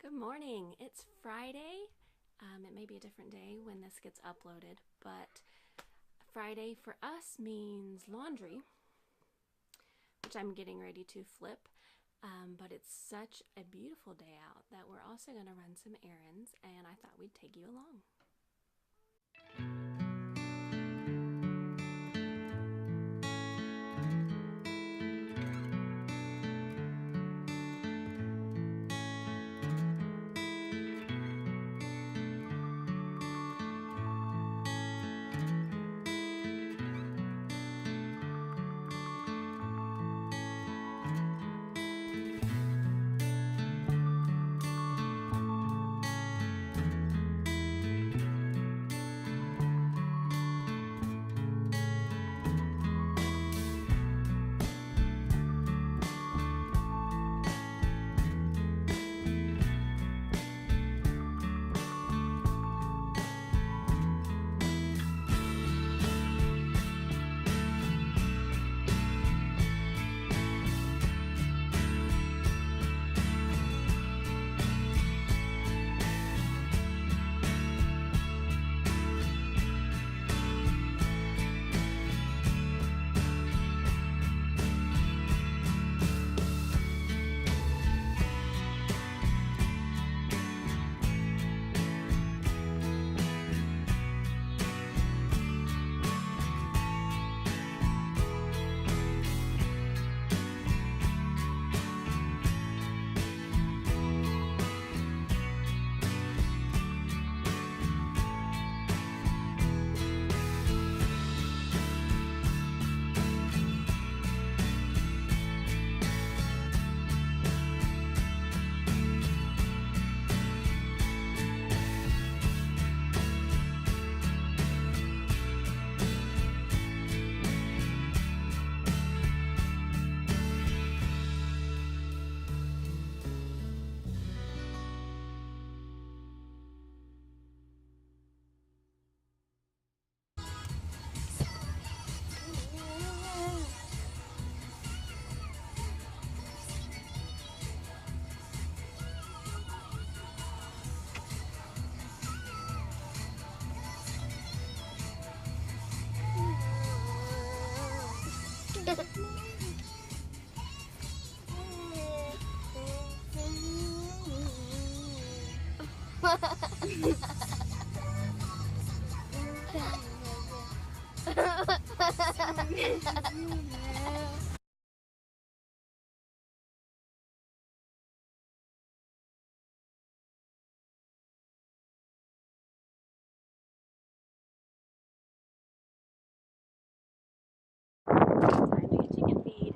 Good morning. It's Friday. It may be a different day when this gets uploaded, but Friday for us means laundry, which I'm getting ready to flip. But it's such a beautiful day out that we're also going to run some errands, and I thought we'd take you along. Time to get chicken feed.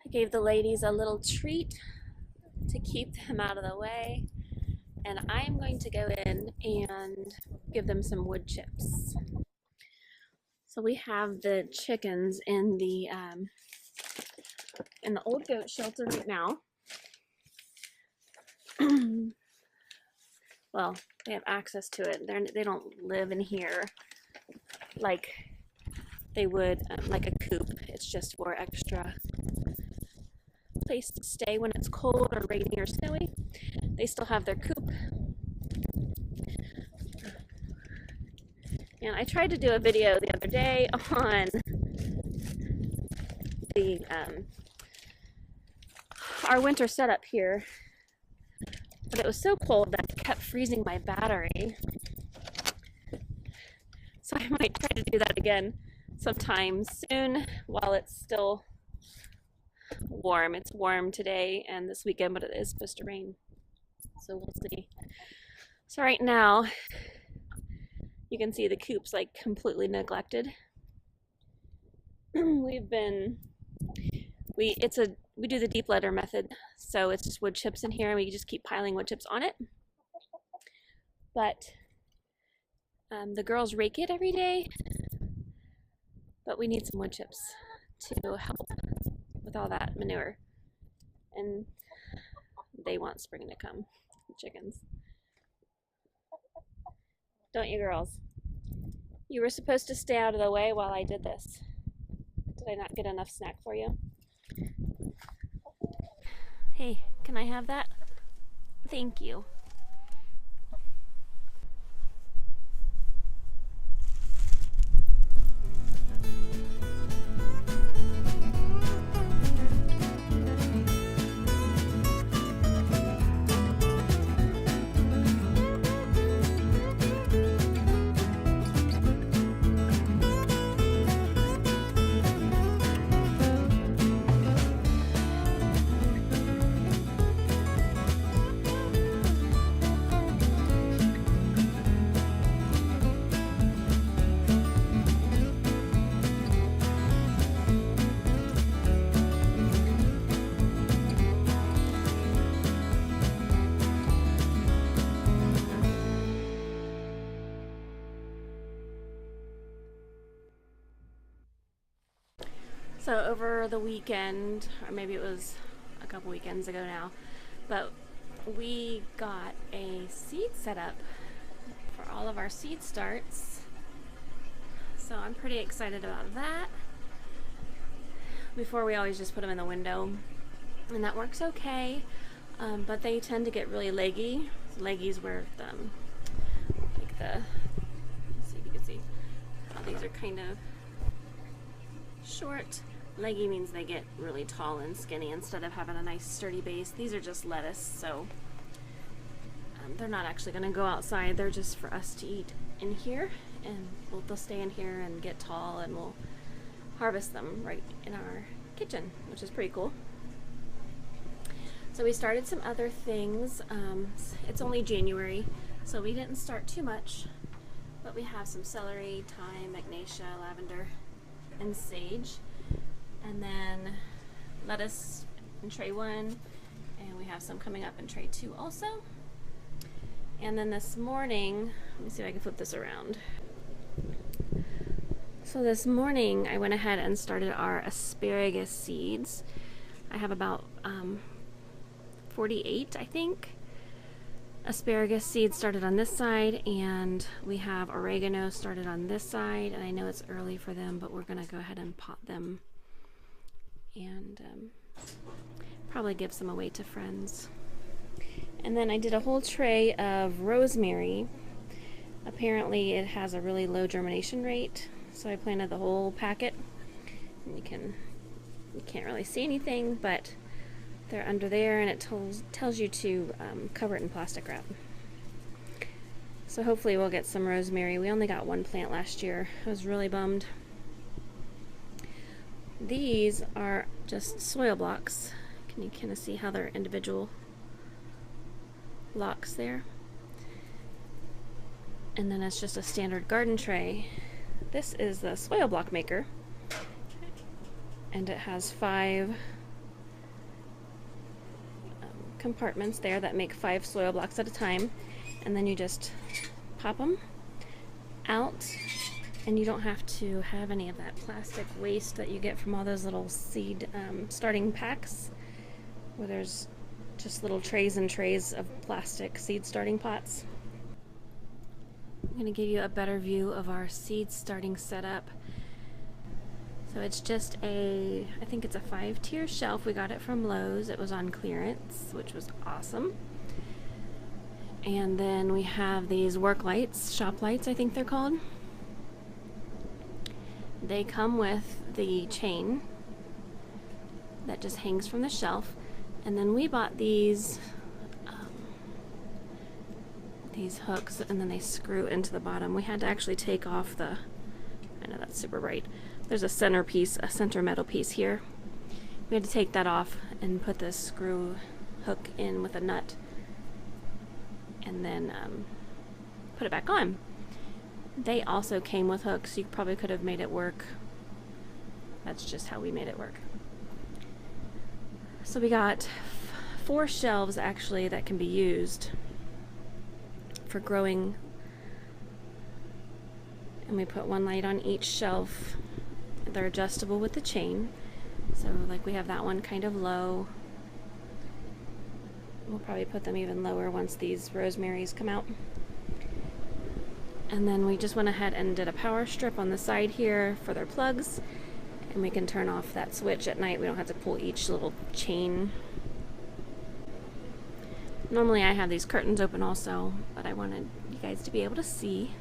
I gave the ladies a little treat to keep them out of the way, and I am going to go in and give them some wood chips. So we have the chickens in the old goat shelter right now. Well, they have access to it. They don't live in here like they would like a coop. It's just for extra place to stay when it's cold or rainy or snowy. They still have their coop. And I tried to do a video the other day on the our winter setup here, but it was so cold that it kept freezing my battery. So I might try to do that again sometime soon while it's still warm. It's warm today and this weekend, but it is supposed to rain. So we'll see. So right now, you can see the coop's like completely neglected. We do the deep litter method, so it's just wood chips in here and we just keep piling wood chips on it. But the girls rake it every day, but we need some wood chips to help with all that manure. And they want spring to come, the chickens. Don't you, girls? You were supposed to stay out of the way while I did this. Did I not get enough snack for you? Hey, can I have that? Thank you. So over the weekend, or maybe it was a couple weekends ago now, but we got a seed set up for all of our seed starts. So I'm pretty excited about that. Before we always just put them in the window, and that works okay, but they tend to get really leggy. Leggy's where let's see if you can see how these are kind of short. Leggy means they get really tall and skinny instead of having a nice sturdy base. These are just lettuce, so they're not actually going to go outside. They're just for us to eat in here, and they'll stay in here and get tall, and we'll harvest them right in our kitchen, which is pretty cool. So we started some other things. It's only January, so we didn't start too much, but we have some celery, thyme, magnesia, lavender, and sage. And then lettuce in tray 1, and we have some coming up in tray 2 also. And then this morning, let me see if I can flip this around. So this morning I went ahead and started our asparagus seeds. I have about 48, I think, asparagus seeds started on this side, and we have oregano started on this side. And I know it's early for them, but we're gonna go ahead and pot them and probably give some away to friends. And then I did a whole tray of rosemary. Apparently it has a really low germination rate, so I planted the whole packet. And you can't really see anything, but they're under there, and it tells you to cover it in plastic wrap. So hopefully we'll get some rosemary. We only got one plant last year. I was really bummed. These are just soil blocks. Can you kind of see how they're individual blocks there? And then it's just a standard garden tray. This is the soil block maker, and it has 5 compartments there that make 5 soil blocks at a time, and then you just pop them out, and you don't have to have any of that plastic waste that you get from all those little seed starting packs, where there's just little trays and trays of plastic seed starting pots. I'm going to give you a better view of our seed starting setup. So it's just I think it's a 5-tier shelf. We got it from Lowe's. It was on clearance, which was awesome. And then we have these work lights, shop lights I think they're called. They come with the chain that just hangs from the shelf. And then we bought these hooks, and then they screw into the bottom. We had to actually take off I know that's super bright. There's a center metal piece here. We had to take that off and put this screw hook in with a nut, and then put it back on. They also came with hooks. You probably could have made it work. That's just how we made it work. So we got 4 shelves actually that can be used for growing, and we put 1 light on each shelf. They're adjustable with the chain, so like we have that one kind of low. We'll probably put them even lower once these rosemaries come out. And then we just went ahead and did a power strip on the side here for their plugs, and we can turn off that switch at night. We don't have to pull each little chain. Normally I have these curtains open also, but I wanted you guys to be able to see.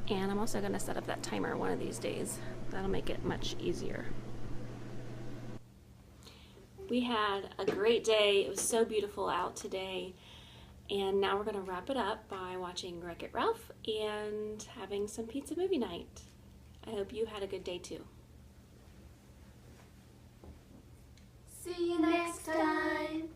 And I'm also going to set up that timer one of these days. That'll make it much easier. We had a great day. It was so beautiful out today. And now we're going to wrap it up by watching Wreck-It Ralph and having some pizza movie night. I hope you had a good day too. See you next time.